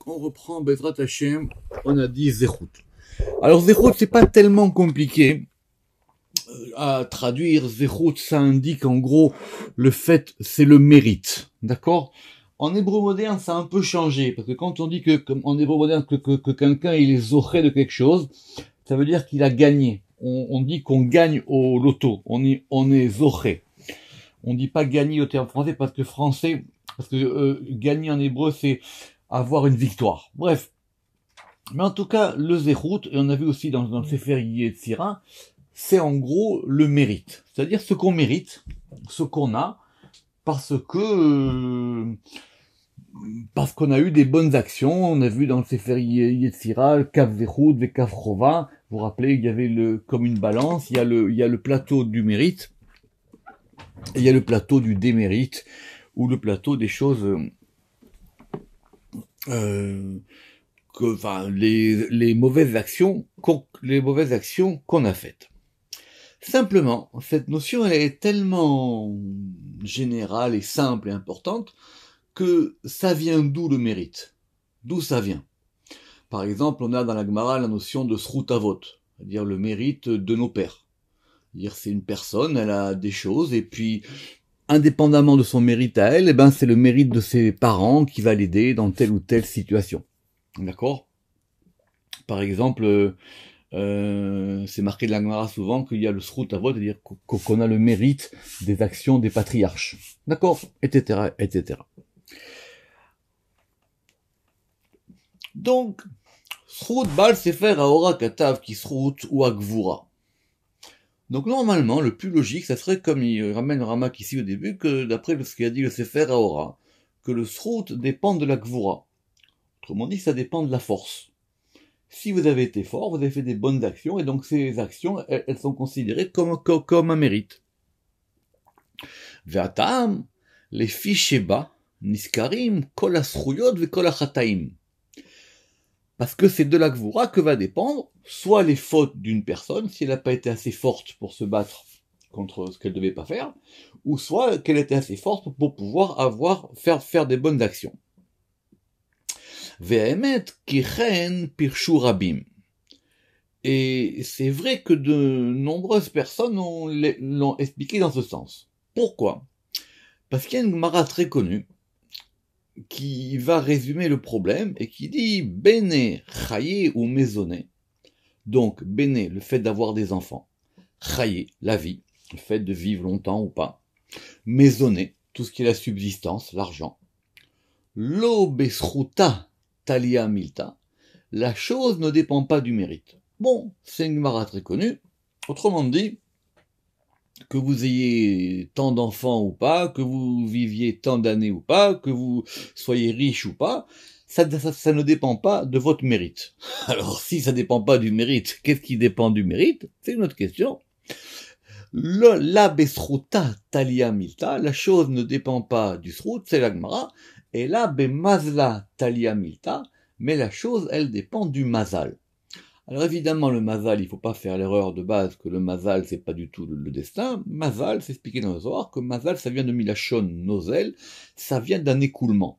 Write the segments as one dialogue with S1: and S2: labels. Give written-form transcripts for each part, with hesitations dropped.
S1: on reprend Bezrat Hashem, on a dit Zechut. Alors Zechut, c'est pas tellement compliqué à traduire. Zechut, ça indique en gros le fait, c'est le mérite, d'accord? En hébreu moderne, ça a un peu changé, parce que quand on dit que, comme en hébreu moderne, que quelqu'un il est zoché de quelque chose, ça veut dire qu'il a gagné. On dit qu'on gagne au loto, on est zoché. On dit pas gagner au terme français parce que gagner en hébreu c'est avoir une victoire. Bref. Mais en tout cas, le zechut, et on a vu aussi dans le Sefer Yetzira, c'est en gros le mérite. C'est-à-dire ce qu'on mérite, ce qu'on a, parce qu'on a eu des bonnes actions. On a vu dans le Sefer Yetzira, Kaf Zechut, Vekaf Chova. Vous vous rappelez, il y avait comme une balance, il y a le plateau du mérite, et il y a le plateau du démérite, ou le plateau des choses, les mauvaises actions qu'on a faites. Simplement, cette notion, elle est tellement générale et simple et importante que ça vient d'où le mérite? D'où ça vient? Par exemple, on a dans la Gemara la notion de Srut Avot, c'est-à-dire le mérite de nos pères. C'est-à-dire c'est une personne, elle a des choses, et puis indépendamment de son mérite à elle, c'est le mérite de ses parents qui va l'aider dans telle ou telle situation. D'accord? Par exemple, c'est marqué de la Gemara souvent qu'il y a le Srut Avot, c'est-à-dire qu'on a le mérite des actions des patriarches. D'accord? Etc., etc. Donc, Srut Baal Sefer Haora Katav ki Srut ou Agvura. Donc normalement, le plus logique, ça serait comme il ramène Ramak ici au début, que d'après ce qu'a dit le Sefer Haora, que le Srut dépend de la Gvura. Autrement dit, ça dépend de la force. Si vous avez été fort, vous avez fait des bonnes actions, et donc ces actions, elles sont considérées comme un mérite. Ve'atam, les ficheba, niskarim, kol asruyot ve kol achataim. Parce que c'est de la Gvura que va dépendre soit les fautes d'une personne, si elle n'a pas été assez forte pour se battre contre ce qu'elle ne devait pas faire, ou soit qu'elle était assez forte pour pouvoir faire des bonnes actions. Ve'emet kichen pirshu rabim. Et c'est vrai que de nombreuses personnes l'ont expliqué dans ce sens. Pourquoi? Parce qu'il y a une Gemara très connue qui va résumer le problème et qui dit Bene chaye ou maisonné. Donc Bene, le fait d'avoir des enfants, chaye, la vie, le fait de vivre longtemps ou pas, maisonné, tout ce qui est la subsistance, l'argent. Lo besruta talia milta, la chose ne dépend pas du mérite. Bon, c'est une Gemara très connue. Autrement dit, que vous ayez tant d'enfants ou pas, que vous viviez tant d'années ou pas, que vous soyez riche ou pas, ça ne dépend pas de votre mérite. Alors, si ça dépend pas du mérite, qu'est-ce qui dépend du mérite? C'est une autre question. La besruta talia milta, la chose ne dépend pas du srut, c'est la Gemara, et la bemazla talia milta, mais la chose, elle dépend du mazal. Alors évidemment, le mazal, il faut pas faire l'erreur de base que le mazal, c'est pas du tout le destin. Mazal, c'est expliqué dans le Zohar que mazal, ça vient de milachon nozel, ça vient d'un écoulement.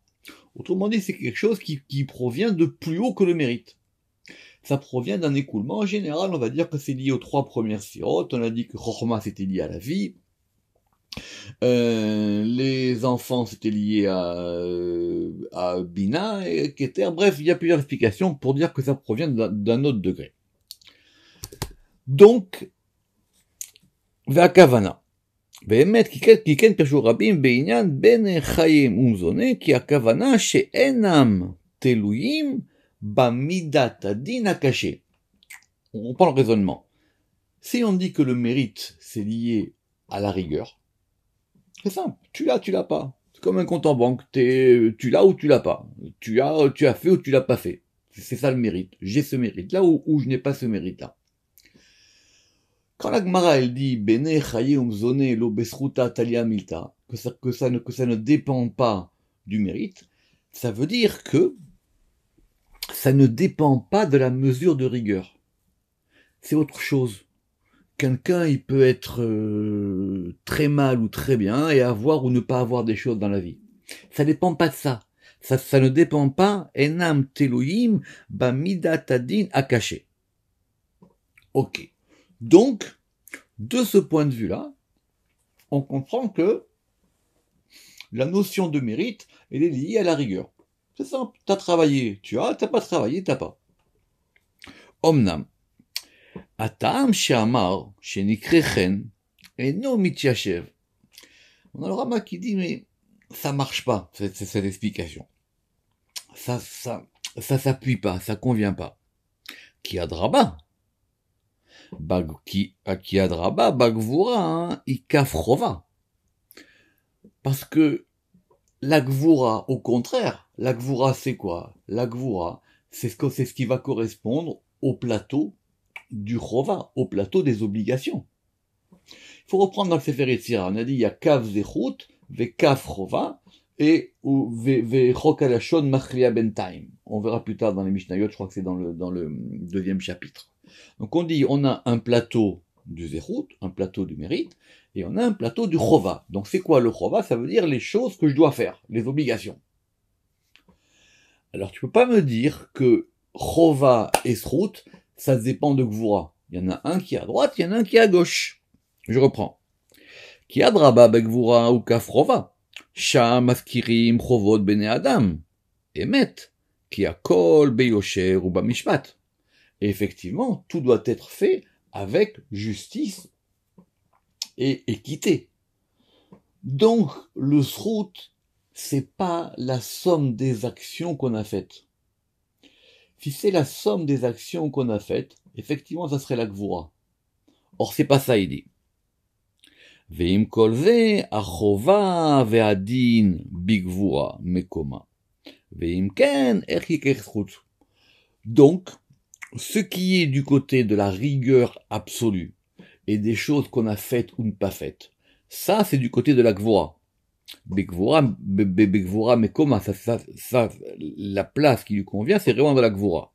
S1: Autrement dit, c'est quelque chose qui provient de plus haut que le mérite. Ça provient d'un écoulement. En général, on va dire que c'est lié aux 3 premières sphirotes. On a dit que Chochma, c'était lié à la vie. Les enfants, c'était lié à Bina et Keter. Bref, il y a plusieurs explications pour dire que ça provient d'un autre degré. Donc, Ve'akavana. Ve'emet kiken pirshu rabim be'inyan ben chayim umzone ki akavana she'enam teluyim bamidat adin akaché. On prend le raisonnement. Si on dit que le mérite, c'est lié à la rigueur, c'est simple, tu l'as pas. C'est comme un compte en banque, tu l'as ou tu l'as pas. Tu as fait ou tu l'as pas fait. C'est ça le mérite. J'ai ce mérite-là ou je n'ai pas ce mérite-là. Quand la Gemara, elle dit, Bene chaye umzone lo besruta talia milta, que ça ne dépend pas du mérite, ça veut dire que ça ne dépend pas de la mesure de rigueur. C'est autre chose. Quelqu'un, il peut être très mal ou très bien et avoir ou ne pas avoir des choses dans la vie. Ça dépend pas de ça. Ça ne dépend pas, enam teloim bamidatadin akaché. Ok. Donc, de ce point de vue-là, on comprend que la notion de mérite, elle est liée à la rigueur. C'est simple. T'as travaillé, tu as, t'as pas travaillé, t'as pas. Omnam. Atam she'amar shenikre chen eno mityashev. On a le Rama qui dit, mais ça marche pas, cette explication. Ça s'appuie pas, ça convient pas. Ki adraba. Ki adraba, bagvura, ikafrova. Parce que la gvura, au contraire, la gvura c'est quoi? La gvura, c'est ce qui va correspondre au plateau du chova, au plateau des obligations. Il faut reprendre dans le Sefer Yetzira, on a dit il y a kav zechut, ve kaf chova, et ve chok alashon machlia bentaim. On verra plus tard dans les Mishnayot, je crois que c'est dans le deuxième chapitre. Donc on dit, on a un plateau du zechut, un plateau du mérite, et on a un plateau du chova. Donc c'est quoi le chova? Ça veut dire les choses que je dois faire, les obligations. Alors tu peux pas me dire que chova et zechut, ça dépend de gvura. Il y en a un qui est à droite, il y en a un qui est à gauche. Je reprends. Ki adraba begvura ou kafrova. Sham askirim chovot bene adam. Emet. Ki akol beyosher ou bamishpat. Et effectivement, tout doit être fait avec justice et équité. Donc, le srout, c'est pas la somme des actions qu'on a faites. Si c'est la somme des actions qu'on a faites, effectivement, ça serait la gvura. Or, c'est pas ça, il dit. Veim kol ze, achova ve'adin bigvura mekoma. Veim ken, erkikech zchut. Donc, ce qui est du côté de la rigueur absolue et des choses qu'on a faites ou pas faites, ça, c'est du côté de la gvura. Begvura mekoma, ça, la place qui lui convient, c'est vraiment de la gvura.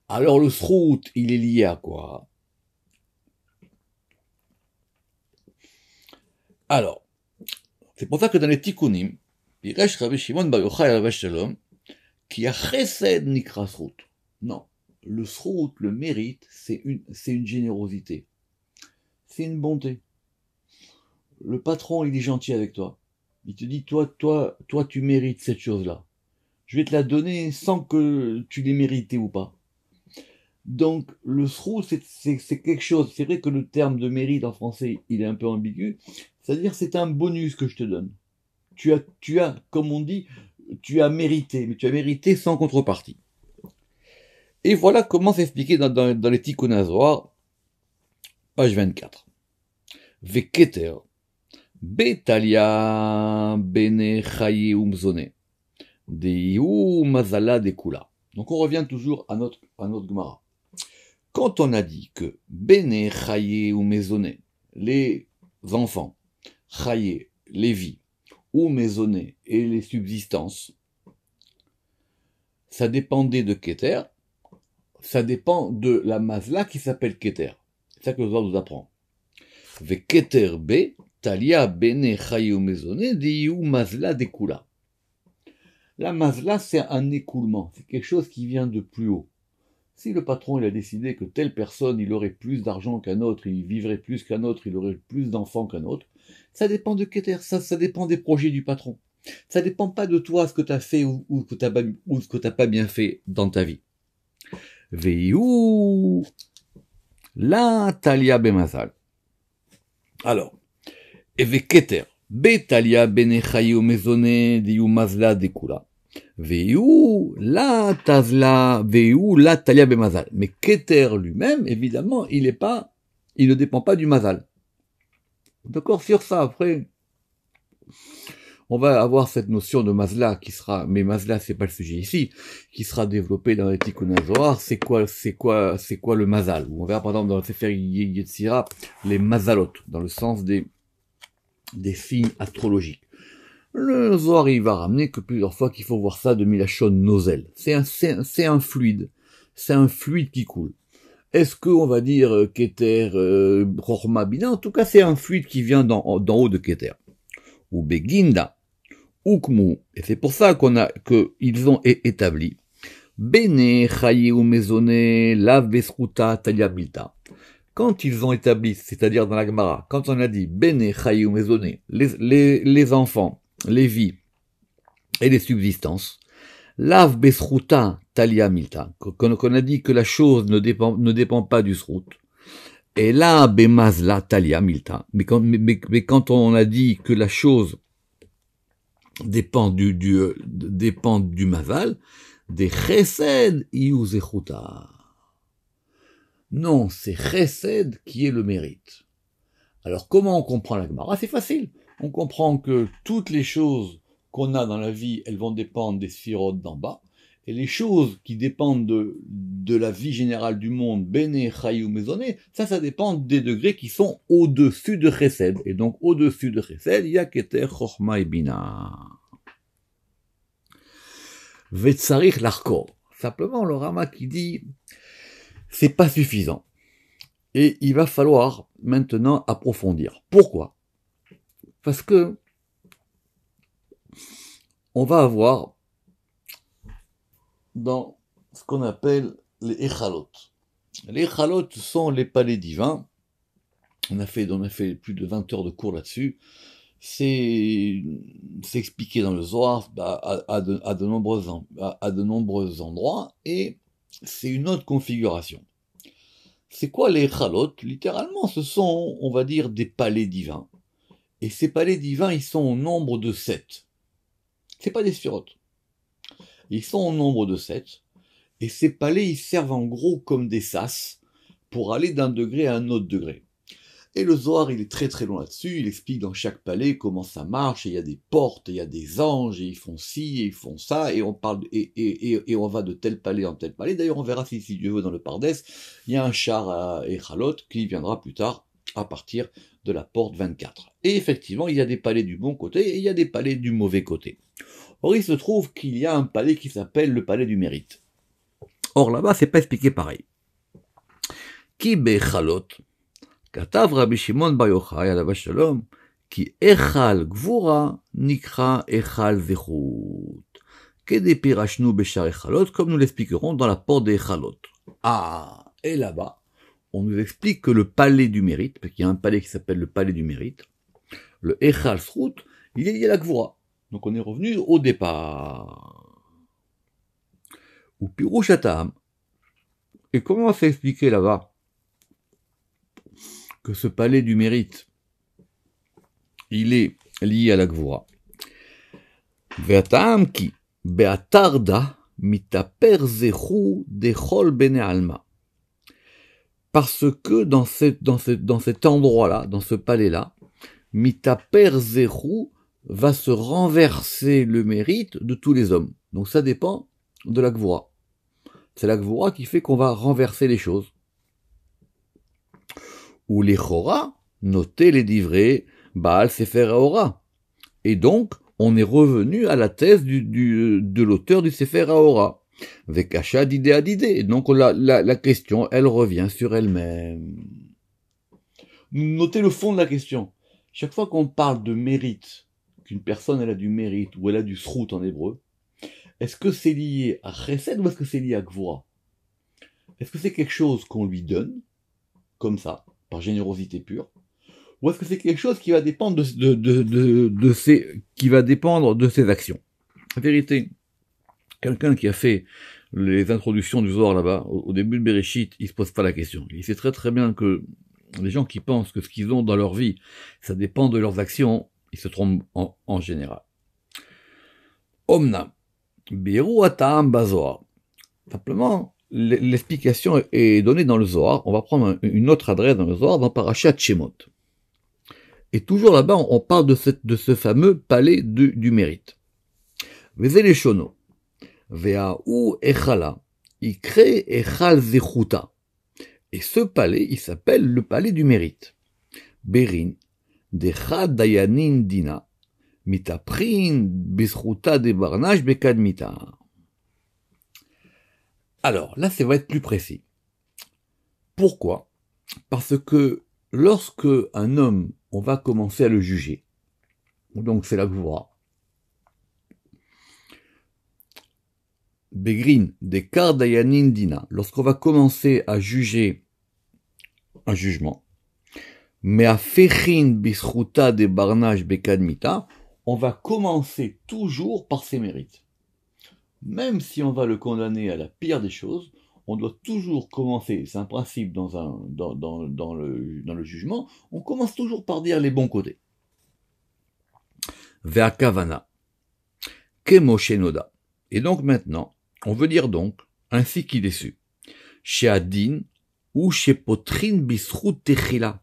S1: Alors, le zchut, il est lié à quoi? Alors, c'est pour ça que dans les Tikkunim, Piresh Rabbi Shimon Bar Yochai Rabbi Shalom, qui a chesed nikra zchut. Non, le zchut, le mérite, c'est une générosité. C'est une bonté. Le patron, il est gentil avec toi. Il te dit, toi, tu mérites cette chose-là. Je vais te la donner sans que tu l'aies méritée ou pas. Donc, le zchut, c'est quelque chose. C'est vrai que le terme de mérite en français, il est un peu ambigu. C'est-à-dire, c'est un bonus que je te donne. Tu as, comme on dit, tu as mérité, mais tu as mérité sans contrepartie. Et voilà comment c'est expliqué dans les Tikkun HaZohar, page 24. Veketer, betalia bene chaye umzone, deiu mazala dekula. Donc on revient toujours à notre Gemara. Quand on a dit que bene chaye umzone, les enfants, chaye, les vies, ou maisonnées et les subsistances, ça dépendait de Keter, ça dépend de la mazla qui s'appelle Keter. C'est ça que le Zohar nous apprend. Ve Keter B, talia bene chaye ou maisonné, diu mazla dekula. La mazla, c'est un écoulement, c'est quelque chose qui vient de plus haut. Si le patron il a décidé que telle personne il aurait plus d'argent qu'un autre, il vivrait plus qu'un autre, il aurait plus d'enfants qu'un autre, ça dépend de Keter, ça dépend des projets du patron. Ça dépend pas de toi ce que tu as fait ou ce que t'as pas bien fait dans ta vie. Veiu la talia bemazal. Alors, eve Keter betalia bene chayu mezone diu mazla dekula. Veiu la talia bemazal. Mais Keter lui-même, évidemment, il ne dépend pas du mazal. D'accord, sur ça, après, on va avoir cette notion de mazla qui sera, mais mazla c'est pas le sujet ici, qui sera développée dans les Tikkun HaZohar. C'est quoi le mazal? On verra par exemple dans le Sefer Yetzira les mazalot, dans le sens des signes astrologiques. Le Zohar il va ramener que plusieurs fois qu'il faut voir ça de milachon nozel. C'est un fluide, c'est un fluide qui coule. Est-ce qu'on va dire Keter, Chorma Bina? En tout cas, c'est un fluide qui vient d'en haut de Keter. Ou Beginda, Ukmu, et c'est pour ça qu'ils ont établi, Bene Chayi ou Mezoné, Lav Besruta Talia Bilta. Quand ils ont établi, c'est-à-dire dans la Gemara, quand on a dit Bene Chayi ou Mezoné, les enfants, les vies et les subsistances, Lav Besruta Talia Milta, qu'on a dit que la chose ne dépend pas du srout, et là, Bemazla Talia Milta, mais quand on a dit que la chose dépend du mazal, des chesed iuzechuta. Non, c'est chesed qui est le mérite. Alors comment on comprend la Gemara? C'est facile. On comprend que toutes les choses qu'on a dans la vie, elles vont dépendre des sphirotes d'en bas, et les choses qui dépendent de la vie générale du monde, Bene, Chayou, Mezoné, ça dépend des degrés qui sont au-dessus de chesed. Et donc au-dessus de chesed, il y a Keter, Chochma et Bina. Vetsarich l'arkor. Simplement, le Rama qui dit, c'est pas suffisant. Et il va falloir maintenant approfondir. Pourquoi? Parce que on va avoir dans ce qu'on appelle les Echalot. Les Echalot sont les palais divins. On a fait plus de 20 heures de cours là-dessus. C'est expliqué dans le Zohar à de nombreux endroits, et c'est une autre configuration. C'est quoi les Echalot? Littéralement, ce sont, on va dire, des palais divins. Et ces palais divins, ils sont au nombre de 7. C'est pas des sphirotes. Ils sont au nombre de 7. Et ces palais, ils servent en gros comme des sas pour aller d'un degré à un autre degré. Et le Zohar, il est très très long là-dessus, il explique dans chaque palais comment ça marche, et il y a des portes, et il y a des anges, et ils font ci, et ils font ça, et on parle, et on va de tel palais en tel palais. D'ailleurs, on verra si Dieu veut dans le Pardès, il y a un char à Echalot qui viendra plus tard, à partir de la porte 24. Et effectivement, il y a des palais du bon côté, et il y a des palais du mauvais côté. Or, il se trouve qu'il y a un palais qui s'appelle le palais du mérite. Or, là-bas, c'est pas expliqué pareil. Ki Bechalot, Katav Rabbi Shimon Bar Yochai alav shalom, ki echal gvura nikra echal zechut. Kede pirashnu beshar echalot, comme nous l'expliquerons dans la porte des echalot. Ah, et là-bas, on nous explique que le palais du mérite, parce qu'il y a un palais qui s'appelle le palais du mérite, le echal zechut, il est lié à la gvura. Donc on est revenu au départ. Ou pirouch atam. Et comment c'est expliqué là-bas que ce palais du mérite, il est lié à la Gvura. Ve'atam ki be'atarda mitaper zechu dechol bene alma. Parce que dans cet endroit-là, dans ce palais-là, mitaper zechu va se renverser le mérite de tous les hommes. Donc ça dépend de la Gvura. C'est la Gvura qui fait qu'on va renverser les choses. Ou les Chora, notez les divrei, Baal Sefer Haora. Et donc, on est revenu à la thèse de l'auteur du Sefer Haora. Vekasha d'idée à d'idée. Et donc, la question, elle revient sur elle-même. Notez le fond de la question. Chaque fois qu'on parle de mérite, qu'une personne elle a du mérite, ou elle a du srout en hébreu, est-ce que c'est lié à Chesed ou est-ce que c'est lié à Gvura? Est-ce que c'est quelque chose qu'on lui donne, comme ça, par générosité pure, ou est-ce que c'est quelque chose qui va dépendre de ses actions? En vérité, quelqu'un qui a fait les introductions du Zohar là-bas, au début de Bereshit, il se pose pas la question. Il sait très très bien que les gens qui pensent que ce qu'ils ont dans leur vie, ça dépend de leurs actions, ils se trompent en général. Omna, Biru Atam Bazohar. Simplement, l'explication est donnée dans le Zohar. On va prendre une autre adresse dans le Zohar, dans Parashat Shemot. Et toujours là-bas, on parle de ce fameux palais du mérite. Vezele shono. Ve'a'u echala. Ikre echal zechuta. Et ce palais, il s'appelle le palais du mérite. Berin. Dechad dayanin dina. Mitaprin bischuta de barnage bekadmita. Alors, là, ça va être plus précis. Pourquoi? Parce que lorsque un homme, on va commencer à le juger, donc c'est la Gvura, Begrin, des Kardayanin Dina, lorsqu'on va commencer à juger un jugement, mais à Fechin Bisruta de Barnage Bekadmita, on va commencer toujours par ses mérites. Même si on va le condamner à la pire des choses, on doit toujours commencer, c'est un principe dans le jugement, on commence toujours par dire les bons côtés. Ve'akavana, Kemoshe Noda. Et donc maintenant, on veut dire donc, ainsi qu'il est su, chez Adin ou chez Potrin Bisrut Techila.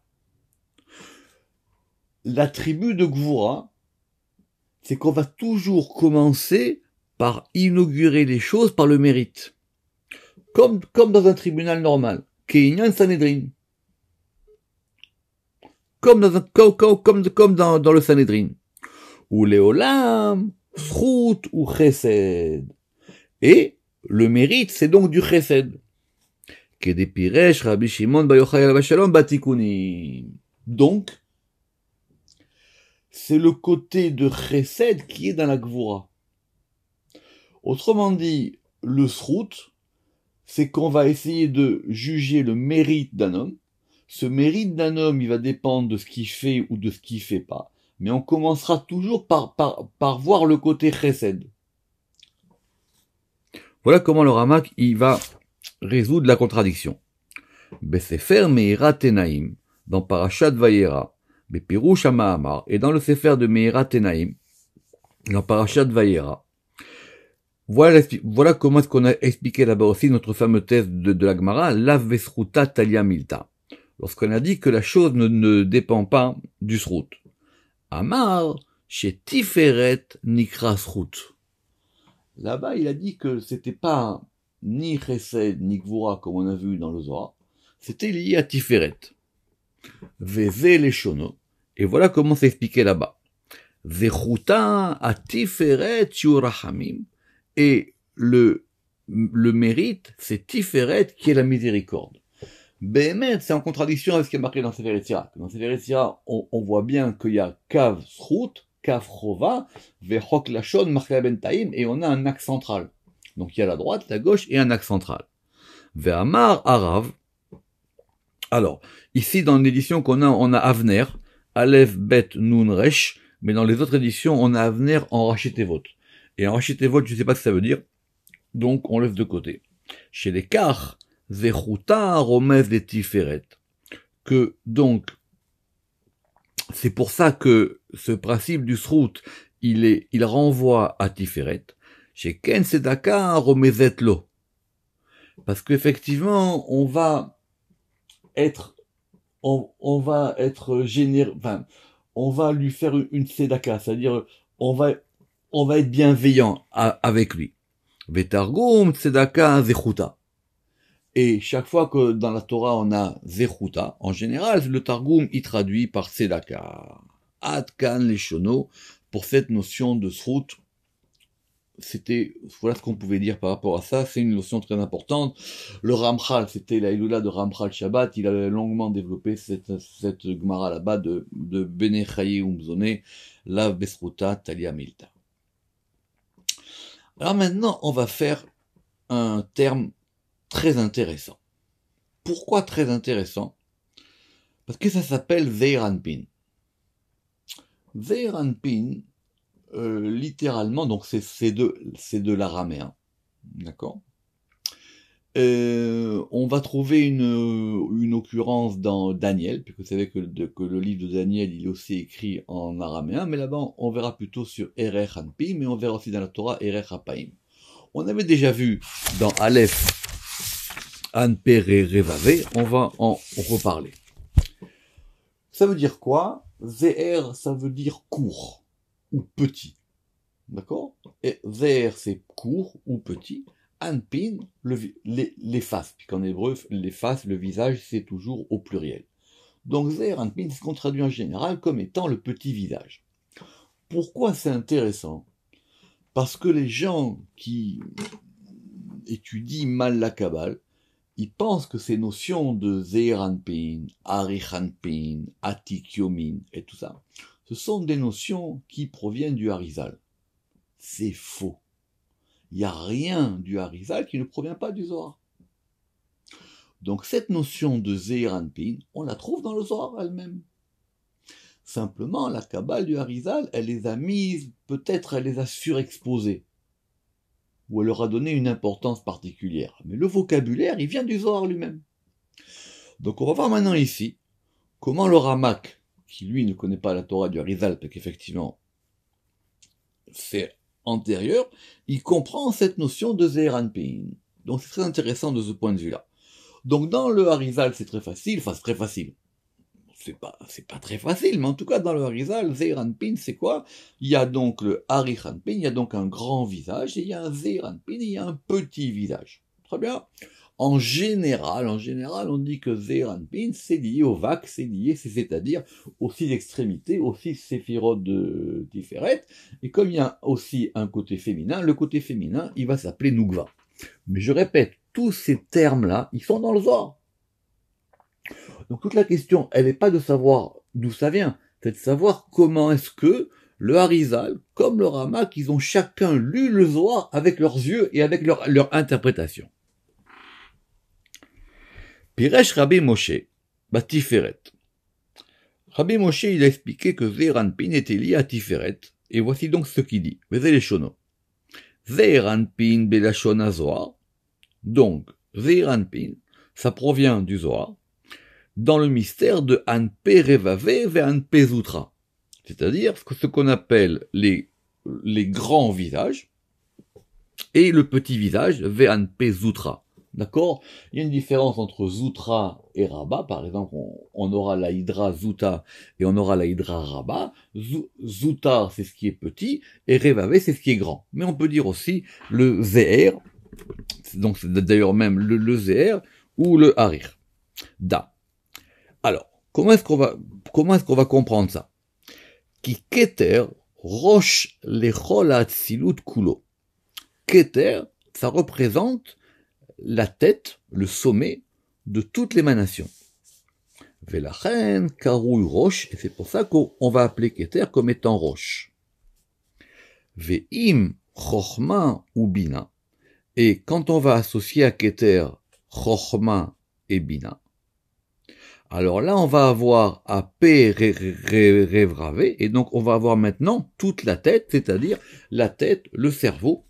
S1: La tribu de Gvura, c'est qu'on va toujours commencer par inaugurer les choses par le mérite. Comme dans un tribunal normal. Keinyan Sanhedrin. Comme dans le Sanhedrin. Ou Léolam, Srout ou Chesed. Et le mérite, c'est donc du Chesed. Kedepiresh Rabbi Shimon Bar Yochai Alav Shalom Batikunim. Donc, c'est le côté de Chesed qui est dans la Gvura. Autrement dit, le Srout, c'est qu'on va essayer de juger le mérite d'un homme. Ce mérite d'un homme, il va dépendre de ce qu'il fait ou de ce qu'il fait pas. Mais on commencera toujours par voir le côté chesed. Voilà comment le Ramak, il va résoudre la contradiction. Besefer Meira Tenaim, dans Parashat Vayera, Bepirush HaMahamar, et dans le Sefer de Meira Tenaim, dans Parashat Vayera, voilà comment est-ce qu'on a expliqué là-bas aussi notre fameuse thèse de la Gemara, Lav Vesruta Talia Milta. Lorsqu'on a dit que la chose ne dépend pas du srout. Amar, chez Tiferet Nikra Srout. Là-bas, il a dit que c'était pas ni Chesed, ni Gvura, comme on a vu dans le Zohar. C'était lié à Tiferet. Veze Leshono. Et voilà comment c'est expliqué là-bas. Vechuta a Tiferet Shurachamim. Et le mérite, c'est Tiferet qui est la miséricorde. Béhémet, c'est en contradiction avec ce qui est marqué dans Sefer Yetzira. Dans Sefer Yetzira, on voit bien qu'il y a Kav Srout, Kav Chova, Vechok Lachon, Marka Ben Taïm, et on a un axe central. Donc il y a la droite, la gauche et un axe central. Ve'amar Arav. Alors, ici dans l'édition qu'on a, on a Avner, Aleph Bet Nun Resh, mais dans les autres éditions, on a Avner en Rachetevot. Et en Rachetevot, je ne sais pas ce que ça veut dire, donc on laisse de côté. Chez les Kach, Zechuta Romez de Tiferet. Que donc, c'est pour ça que ce principe du Srout, il renvoie à Tiferet. Chez Ken Sedaka Romezet Lo. Parce qu'effectivement, on va être généreux, enfin, on va lui faire une Sedaka, c'est-à-dire, on va être bienveillant avec lui. Vetargum Tzedaka Zechuta. Et chaque fois que dans la Torah on a Zechuta, en général, le Targum y traduit par Tzedaka. Ad kan leshono, pour cette notion de Srout, voilà ce qu'on pouvait dire par rapport à ça, c'est une notion très importante. Le Ramchal, c'était la Iloula de Ramchal Shabbat, il avait longuement développé cette Gemara là-bas de Bene Chaye Umzone, Lav Besruta Talia Milta. Alors maintenant, on va faire un terme très intéressant. Pourquoi très intéressant? Parce que ça s'appelle Zeir Anpin. Zeir Anpin, littéralement, donc c'est de l'araméen, d'accord? On va trouver une occurrence dans Daniel, puisque vous savez que le livre de Daniel, il est aussi écrit en araméen, mais là-bas, on verra plutôt sur Erech Anpin, mais on verra aussi dans la Torah Erech Apaim. On avait déjà vu dans Aleph, Anper et Revavé, on va en reparler. Ça veut dire quoi? Zeher, ça veut dire court, ou petit. D'accord? Et Zeher, c'est court ou petit. Anpin, les faces, puisqu'en hébreu, les faces, le visage, c'est toujours au pluriel. Donc Zeher Anpin, c'est ce qu'on traduit en général comme étant le petit visage. Pourquoi c'est intéressant? Parce que les gens qui étudient mal la Kabbale, ils pensent que ces notions de Zeir Anpin, Arich Anpin, Atik Yomin et tout ça, ce sont des notions qui proviennent du Harizal. C'est faux. Il n'y a rien du Harizal qui ne provient pas du Zohar. Donc cette notion de Zeir Anpin, on la trouve dans le Zohar elle-même. Simplement, la Kabbale du Harizal, elle les a mises, peut-être elle les a surexposées, ou elle leur a donné une importance particulière. Mais le vocabulaire, il vient du Zohar lui-même. Donc on va voir maintenant ici comment le Ramak, qui lui ne connaît pas la Torah du Harizal, parce qu'effectivement c'est antérieur, il comprend cette notion de Zeir Anpin. Donc c'est très intéressant de ce point de vue-là. Donc dans le Harizal, c'est très facile, enfin c'est très facile. C'est pas très facile, mais en tout cas dans le Harizal, Zeir Anpin, c'est quoi? Il y a donc le Arich Anpin, il y a donc un grand visage, et il y a un Zeir Anpin, et il y a un petit visage. Très bien. En général, on dit que Zeir Anpin, c'est lié au Vak, c'est-à-dire aux 6 extrémités, aux 6 séphirotes de Tiferet, et comme il y a aussi un côté féminin, le côté féminin, il va s'appeler Nugva. Mais je répète, tous ces termes-là, ils sont dans le Zohar. Donc toute la question, elle n'est pas de savoir d'où ça vient, c'est de savoir comment est-ce que le Harizal, comme le Ramak, ils ont chacun lu le Zohar avec leurs yeux et avec leur interprétation. Piresh Rabbi Moshe, Tiferet. Rabbi Moshe, il a expliqué que Zeir Anpin était lié à Tiferet, et voici donc ce qu'il dit. Vezé les shono. Zeir Anpin belashon Zohar. Donc, Zeir Anpin, ça provient du Zohar, dans le mystère de Anpe Revave ve Anpe Zutra. C'est-à-dire ce qu'on appelle les grands visages, et le petit visage, ve Anpe Zutra. D'accord? Il y a une différence entre Zutra et Rabba. Par exemple, on aura la Hydra Zuta et on aura la Hydra Rabba. Zuta, c'est ce qui est petit, et Revave, c'est ce qui est grand. Mais on peut dire aussi le Zeher, donc c'est d'ailleurs même le Zeher, ou le Harir. Da. Alors, comment est-ce qu'on va comprendre ça? Ki Keter roche lechol ha'atzilut kulo. Keter, ça représente la tête, le sommet de toute l'émanation. Velachen karouy roche, et c'est pour ça qu'on va appeler Keter comme étant roche. Ve'im chochma ou bina. Et quand on va associer à Keter chochma et bina, alors là on va avoir AP Revravé, et donc on va avoir maintenant toute la tête, c'est-à-dire la tête, le cerveau,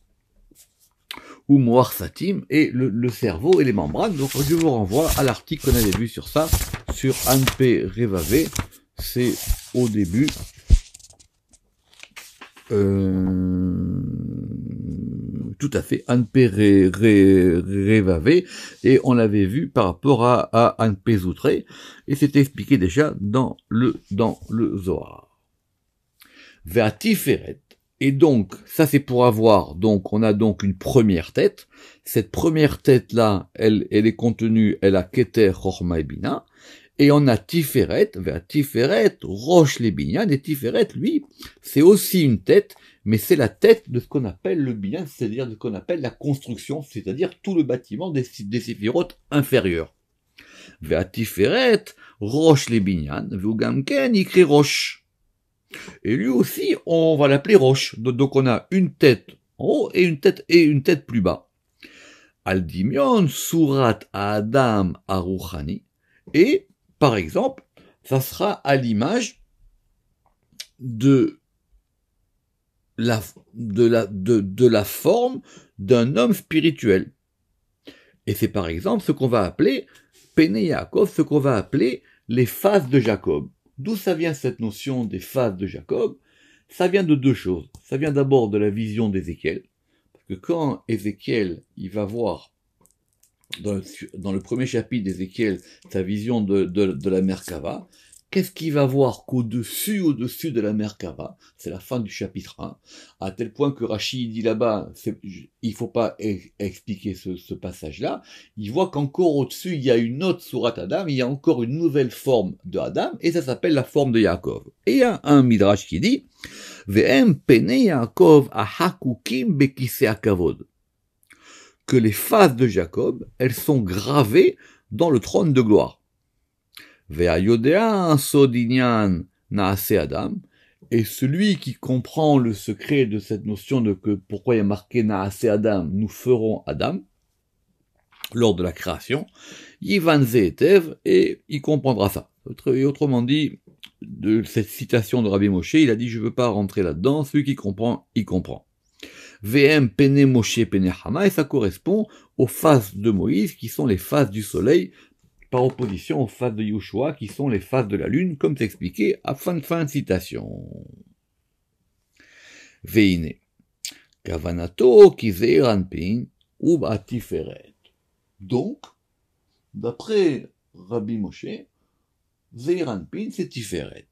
S1: ou Moar Satim, et le cerveau et les membranes. Donc je vous renvoie à l'article qu'on avait vu sur ça, sur Anpe Revavé, c'est au début, tout à fait, Anpe Revavé, et on l'avait vu par rapport à Anpe Zoutré, et c'était expliqué déjà dans le Zohar. Vers Tiferet. Et donc, ça c'est pour avoir, donc on a donc une première tête. Cette première tête-là, elle est contenue, elle a Keter, Chochma et Bina. Et on a Tiferet, vers Tiferet, Roche les Binyan. Et Tiferet, lui, c'est aussi une tête, mais c'est la tête de ce qu'on appelle le Binyan, c'est-à-dire de ce qu'on appelle la construction, c'est-à-dire tout le bâtiment des séphirotes inférieurs. Vers Tiferet, Roche les Binyan, Vugamken, Ikri Roche. Et lui aussi, on va l'appeler Roche. Donc on a une tête en haut et une tête plus bas. Al-Dimion, Surat Adam Aruchani. Et, par exemple, ça sera à l'image de la forme d'un homme spirituel. Et c'est par exemple ce qu'on va appeler Pene Yaakov, ce qu'on va appeler les faces de Jacob. D'où ça vient cette notion des faces de Jacob? Ça vient de deux choses. Ça vient d'abord de la vision d'Ézéchiel. Parce que quand Ézéchiel, il va voir, dans le premier chapitre d'Ézéchiel, sa vision de la Merkava, qu'est-ce qu'il va voir qu'au-dessus de la Merkava, c'est la fin du chapitre 1, à tel point que Rashi dit là-bas, il faut pas expliquer ce passage-là, il voit qu'encore au-dessus, il y a une autre sourate Adam, il y a encore une nouvelle forme de Adam, et ça s'appelle la forme de Yaakov. Et il y a un midrash qui dit, Ve'em pene Yaakov ahakukim bekise akavod, que les faces de Jacob, elles sont gravées dans le trône de gloire. Ve'ayodea sodinyan naase Adam, Et celui qui comprend le secret de cette notion de que pourquoi il y a marqué Naase Adam, nous ferons Adam, lors de la création, Yivan Zeetev, et il comprendra ça. Et autrement dit, de cette citation de Rabbi Moshe, il a dit, je veux pas rentrer là-dedans, celui qui comprend, il comprend. VM Pene Moshe Pene Hama, et ça correspond aux phases de Moïse, qui sont les phases du soleil, par opposition aux phases de Yoshua, qui sont les phases de la lune, comme c'est expliqué à fin de citation. Veine. Kavanato Kizeir Anpin, ou Batiferet. Donc, d'après Rabbi Moshe, Zeir Anpin, c'est Tiferet.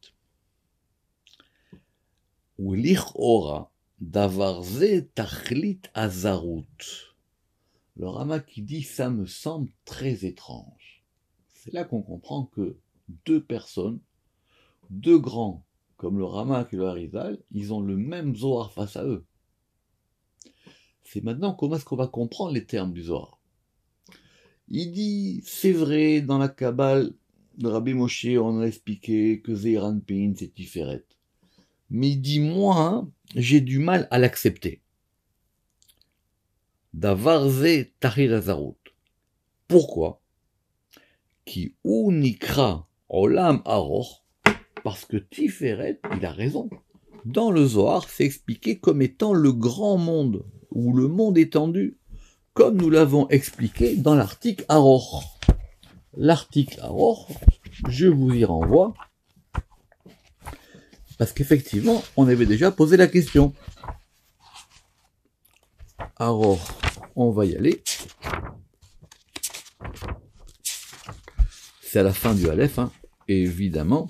S1: Ou Lichora, Davarze Tachlit Azarut. Le Rama qui dit, ça me semble très étrange. C'est là qu'on comprend que deux personnes, deux grands, comme le Rama et le Harizal, ils ont le même Zohar face à eux. C'est maintenant comment est-ce qu'on va comprendre les termes du Zohar. Il dit, c'est vrai, dans la Kabbale de Rabbi Moshe, on a expliqué que Zeir Anpin, c'est Tiferet. Mais il dit, moi, j'ai du mal à l'accepter. Davarze Tahir Azarut. Pourquoi? Qui unikra olam aroch, parce que Tiferet, il a raison. Dans le Zohar, c'est expliqué comme étant le grand monde, ou le monde étendu, comme nous l'avons expliqué dans l'article Aroch. L'article Aroch, je vous y renvoie, parce qu'effectivement, on avait déjà posé la question. Aroch, on va y aller. C'est à la fin du Aleph, hein, évidemment.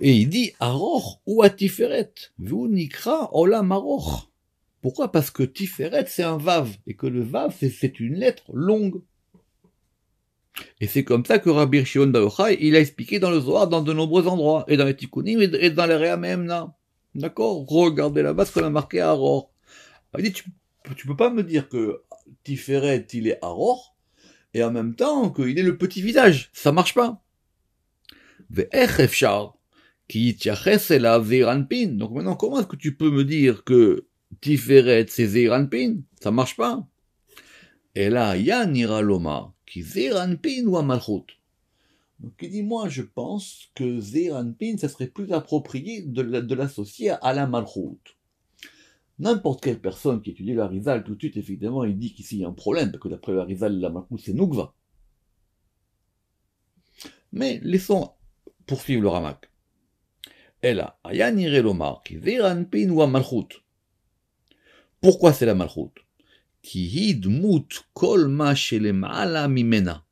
S1: Et il dit Aroch ou à Tiferet, vous nikra olam Aroch. Pourquoi? Parce que Tiferet c'est un vav, et que le vav c'est une lettre longue. Et c'est comme ça que Rabbi Shimon bar Yochai, il a expliqué dans le Zohar, dans de nombreux endroits, et dans les Tikkunim, et dans les Réa Memna. D'accord? Regardez là-bas ce qu'on a marqué à Aroch. Il dit, tu peux pas me dire que Tiferet il est Aroch, et en même temps qu'il est le petit visage. Ça marche pas. Ve'ech efshar, ki yityaches elav Zeir Anpin. Donc maintenant, comment est-ce que tu peux me dire que Tiferet c'est Zeir Anpin? Ça marche pas. Et là, ya nira lomar, ki Zeir Anpin ou Malchut. Donc il dit, moi je pense que Zeir Anpin, ça serait plus approprié de l'associer à la Malchut. N'importe quelle personne qui étudie le Harizal, tout de suite, évidemment, il dit qu'ici il y a un problème, parce que d'après le Harizal, la Malchut, c'est Nukva. Mais laissons poursuivre le Ramak. Ela, aya nire lomar, ki Zeir Anpin ou Malchut. Pourquoi c'est la Malchut? Ki hidmut kol ma shelema'ala mimena.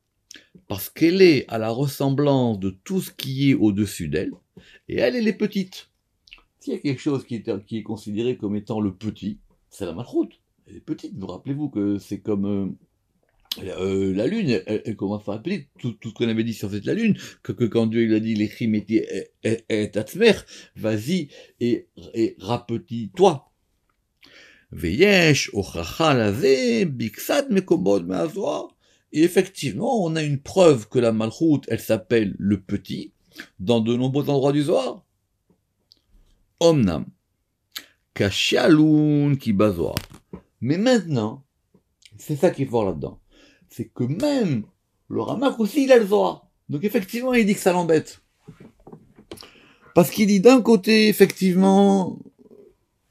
S1: Parce qu'elle est à la ressemblance de tout ce qui est au-dessus d'elle, et elle est petite. S'il y a quelque chose qui est considéré comme étant le petit, c'est la Malchut. Elle est petite. Vous rappelez-vous que c'est comme la lune, elle commence par être petite. Tout ce qu'on avait dit sur cette la lune, que quand Dieu il a dit l'Echim et Tatzmer, vas-y et rapetis-toi. Veyesh ochacha laze biksat mekomod me'azoar. Et effectivement, on a une preuve que la Malchut, elle s'appelle le petit, dans de nombreux endroits du Zohar. Omnam, kashalun ki bazoar. Mais maintenant, c'est ça qui est fort là-dedans, c'est que même le Ramak aussi, il a le Zohar. Donc effectivement, il dit que ça l'embête. Parce qu'il dit d'un côté, effectivement,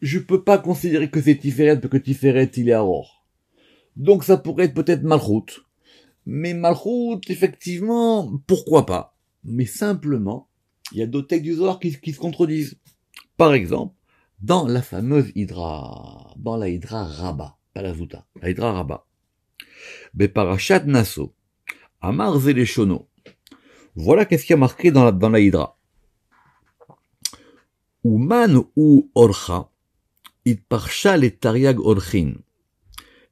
S1: je peux pas considérer que c'est Tiferet, parce que Tiferet, il est Aroch. Donc ça pourrait être peut-être Malchut. Mais Malchut, effectivement, pourquoi pas? Mais simplement, il y a d'autres textes du Zohar qui se contredisent. Par exemple, dans la fameuse Hydra, dans la Hydra Rabba, pas la Zouta, la Hydra Rabba. Beparashat Naso, Amar Zeleshono. Voilà qu'est-ce qu'il y a marqué dans la Hydra. Uman ou Orcha, Itparsha le Tariag Orchin.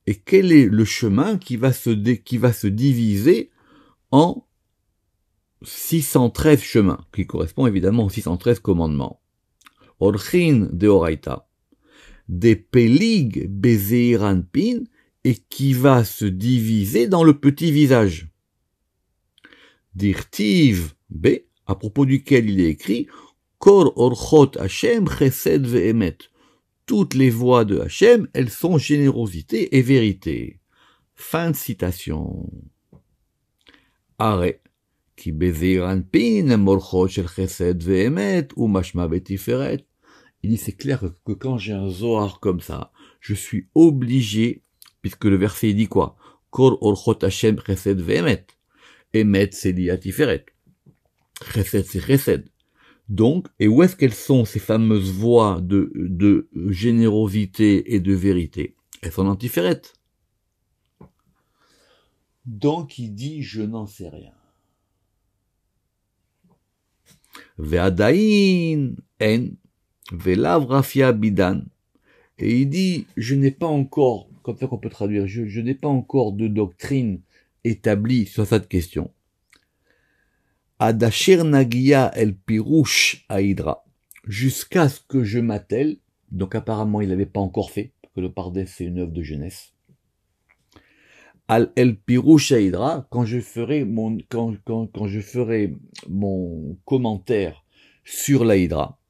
S1: Et quel est le chemin qui va se diviser en 613 chemins, qui correspond évidemment aux 613 commandements. Orchin de Oraita, des Pelig Bezeir Anpin, et qui va se diviser dans le petit visage. Dirtiv B, à propos duquel il est écrit, Kol orchot Hashem chesed ve'emet. Toutes les voies de Hashem, elles sont générosité et vérité. Fin de citation. Arrêt. Ki bezir anpin morchot shel chesed ve'emet ou mashma betiferet. Il dit c'est clair que quand j'ai un Zohar comme ça, je suis obligé, puisque le verset dit quoi? Kol orchot Hashem chesed ve'emet. Emet c'est lié à Tiferet. Chesed c'est chesed. Donc, et où est-ce qu'elles sont ces fameuses voies de générosité et de vérité? Elles sont en Tiferet. Donc il dit je n'en sais rien. Ve'adain en ve'lav rafia bidan. Et il dit je n'ai pas encore, comme ça qu'on peut traduire, je n'ai pas encore de doctrine établie sur cette question. Adashir nagia el pirouche aïdra, jusqu'à ce que je m'attelle, donc apparemment il n'avait pas encore fait, parce que le Pardes c'est une œuvre de jeunesse. Al el pirouche aïdra, quand je ferai mon commentaire sur l'Aïdra,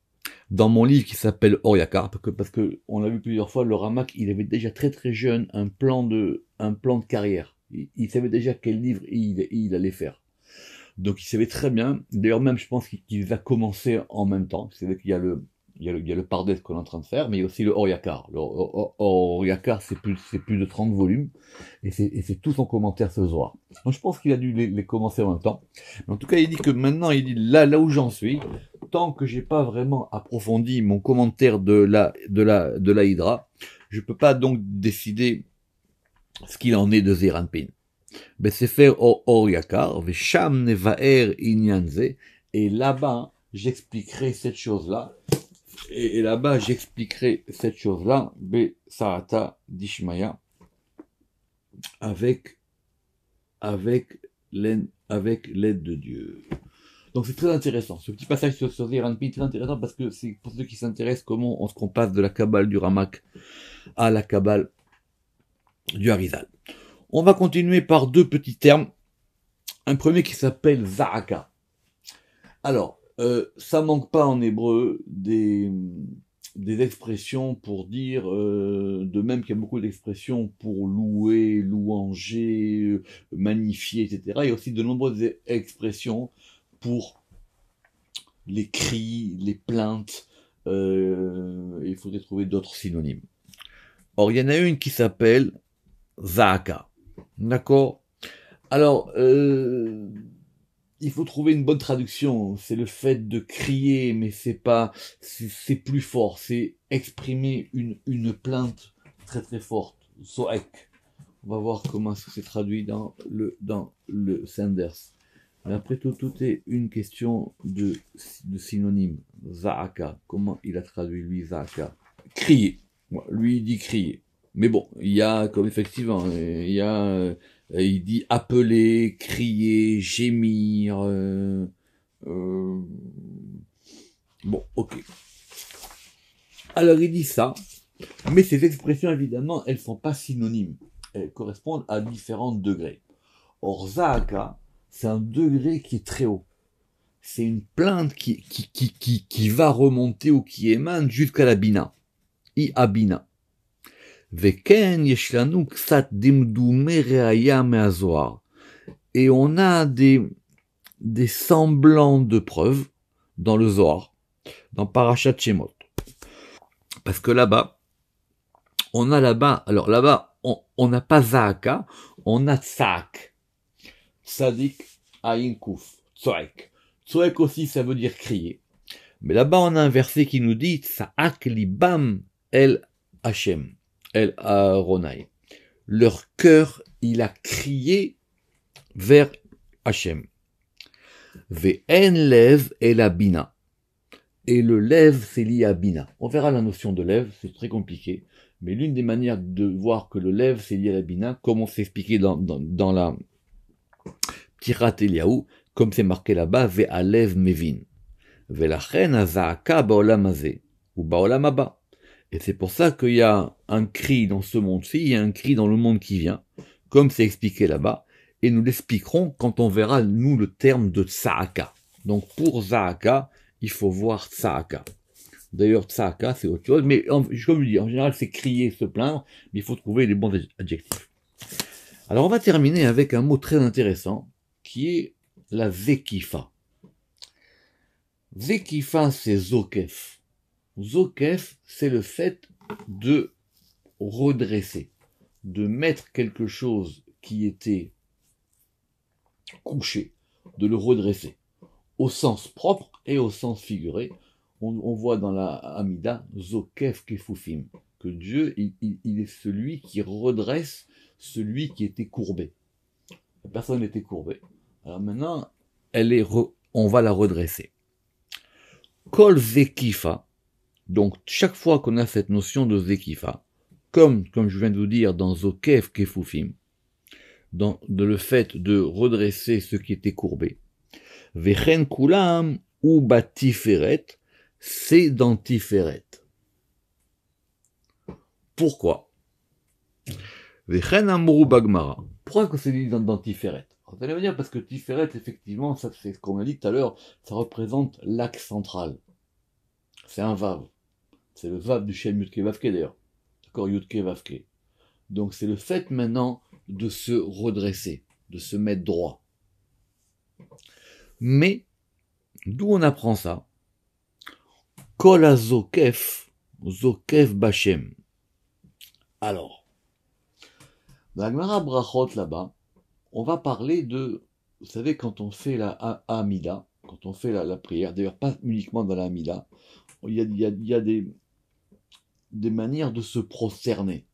S1: dans mon livre qui s'appelle Oriakar, parce que on l'a vu plusieurs fois, le Ramak, il avait déjà très très jeune un plan de carrière. Il savait déjà quel livre il allait faire. Donc il savait très bien, d'ailleurs même je pense qu'il va commencer en même temps. C'est vrai qu'il y a le Pardes qu'on est en train de faire, mais il y a aussi le Oriakar. Le Oriakar c'est plus de 30 volumes, et c'est tout son commentaire ce Zohar. Donc je pense qu'il a dû les commencer en même temps. Mais en tout cas il dit que maintenant, il dit là où j'en suis, tant que j'ai pas vraiment approfondi mon commentaire de la Hydra, je peux pas donc décider ce qu'il en est de Zeir Anpin. Besefer Oriakar, Vesham Nevaer Inyanze, et là-bas, j'expliquerai cette chose-là, et là-bas, j'expliquerai cette chose-là, Besarata Dishmaya, avec l'aide de Dieu. Donc c'est très intéressant. Ce petit passage sur Zeir Anpin est très intéressant parce que c'est pour ceux qui s'intéressent comment on passe de la Kabbale du Ramak à la Kabbale du Harizal. On va continuer par deux petits termes. Un premier qui s'appelle Za'aka. Alors, ça manque pas en hébreu des expressions pour dire, de même qu'il y a beaucoup d'expressions pour louer, louanger, magnifier, etc. Il y a aussi de nombreuses expressions pour les cris, les plaintes. Il faudrait trouver d'autres synonymes. Or, il y en a une qui s'appelle Za'aka. D'accord. Alors, il faut trouver une bonne traduction. C'est le fait de crier, mais c'est plus fort. C'est exprimer une plainte très très forte. Zoek. On va voir comment c'est traduit dans le Sanders. Mais après tout est une question de synonyme. Za'aka. Comment il a traduit lui Za'aka? Crier. Lui il dit crier. Mais bon, il y a, comme effectivement, il dit appeler, crier, gémir, bon, ok. Alors il dit ça, mais ces expressions, évidemment, elles sont pas synonymes. Elles correspondent à différents degrés. Or, Za'aka, c'est un degré qui est très haut. C'est une plainte qui va remonter ou qui émane jusqu'à la Bina. Abina. Veken yeshlanu ksat dimdume reaya me'azohar. Et on a des semblants de preuves dans le Zohar, dans Parashat Shemot. Parce que là-bas, on n'a pas Za'aka, on a Tsaak. Tzadik, Ayin Kuf, Tzoek. Tzoek aussi, ça veut dire crier. Mais là-bas, on a un verset qui nous dit Tsaak libam el Hashem. El Aronai. Leur cœur, il a crié vers Hachem. Ve'en lev el abina. Et le lev, c'est lié à bina. On verra la notion de lev, c'est très compliqué. Mais l'une des manières de voir que le lev, c'est lié à la bina, comme on s'est expliqué dans la Ptirat Eliyahu, comme c'est marqué là-bas, ve'alev mevin. Ve'lachen haza'aka ba'olam hazeh, ou ba'olam haba. Et c'est pour ça qu'il y a un cri dans ce monde-ci, il y a un cri dans le monde qui vient, comme c'est expliqué là-bas, et nous l'expliquerons quand on verra, nous, le terme de Za'aka. Donc pour Za'aka, il faut voir Tsa'aka. D'ailleurs, Tsa'aka, c'est autre chose, mais comme je dis, en général, c'est crier, se plaindre, mais il faut trouver les bons adjectifs. Alors, on va terminer avec un mot très intéressant, qui est la Zekifa. Zekifa, c'est Zokef. Zokef, c'est le fait de redresser, de mettre quelque chose qui était couché, de le redresser, au sens propre et au sens figuré. On voit dans la Amida, Zokef Kefufim, que Dieu, il est celui qui redresse celui qui était courbé. La personne était courbée. Alors maintenant, on va la redresser. Kol Zekifa, donc chaque fois qu'on a cette notion de Zekifa, comme je viens de vous dire dans Zokef Kefufim, dans le fait de redresser ce qui était courbé, Vechen Kulam ou Batiferet, c'est dans Tiferet. Pourquoi? Vechen Amuru Bagmara. Pourquoi c'est dit dans Tiferet? Vous allez me dire, parce que Tiferet, effectivement, ça c'est ce qu'on a dit tout à l'heure, ça représente l'axe central. C'est un Vav. C'est le Vav du Shem Yudke Vavke d'ailleurs. D'accord, Yudke Vavke. Donc c'est le fait maintenant de se redresser, de se mettre droit. Mais, d'où on apprend ça? Kol azokef, zokef bachem. Alors, dans la Gemara Brachot là-bas, on va parler de, vous savez, quand on fait la Amida, quand on fait la prière, d'ailleurs pas uniquement dans la Amida, il y a des manières de se prosterner.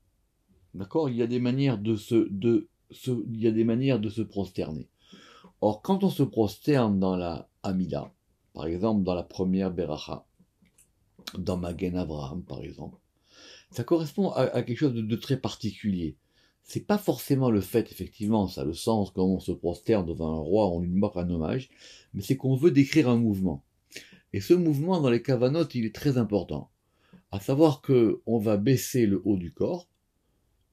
S1: D'accord? Il y a des manières de se prosterner. Or, quand on se prosterne dans la Amida, par exemple dans la première Beracha, dans Magen Avraham par exemple, ça correspond à quelque chose de très particulier. C'est pas forcément le fait, effectivement, ça a le sens quand on se prosterne devant un roi, on lui offre un hommage, mais c'est qu'on veut décrire un mouvement. Et ce mouvement dans les Kavanot, il est très important. À savoir que on va baisser le haut du corps,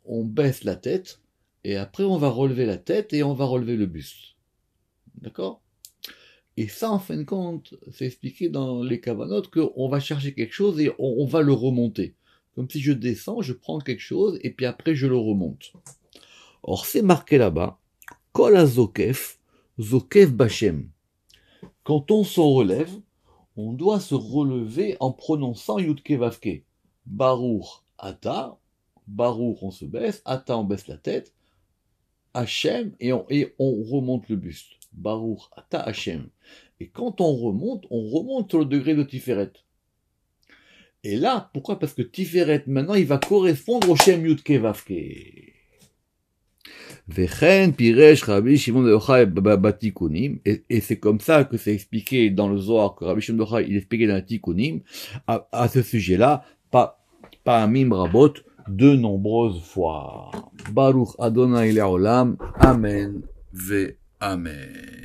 S1: on baisse la tête, et après on va relever la tête et on va relever le buste. D'accord? Et ça, en fin de compte, c'est expliqué dans les Kavanot qu'on va chercher quelque chose et on va le remonter. Comme si je descends, je prends quelque chose et puis après je le remonte. Or, c'est marqué là-bas, Kol azokef, zokef bachem. Quand on se relève, on doit se relever en prononçant Yudke Vavke. Baruch Ata, Baruch on se baisse, Ata on baisse la tête, Hachem et on remonte le buste. Baruch Ata Hachem. Et quand on remonte sur le degré de Tiferet. Et là, pourquoi? Parce que Tiferet, maintenant, il va correspondre au Shem Yudke Vavke. Vechen Piresh Rabbi Shimon de Yochai Batikunim. Et c'est comme ça que c'est expliqué dans le Zohar, que Rabbi Shimon de Yochai, il expliqué dans la Tikunim, à ce sujet-là, pas Mim Rabot, de nombreuses fois. Baruch Adonai Le'olam. Amen ve Amen.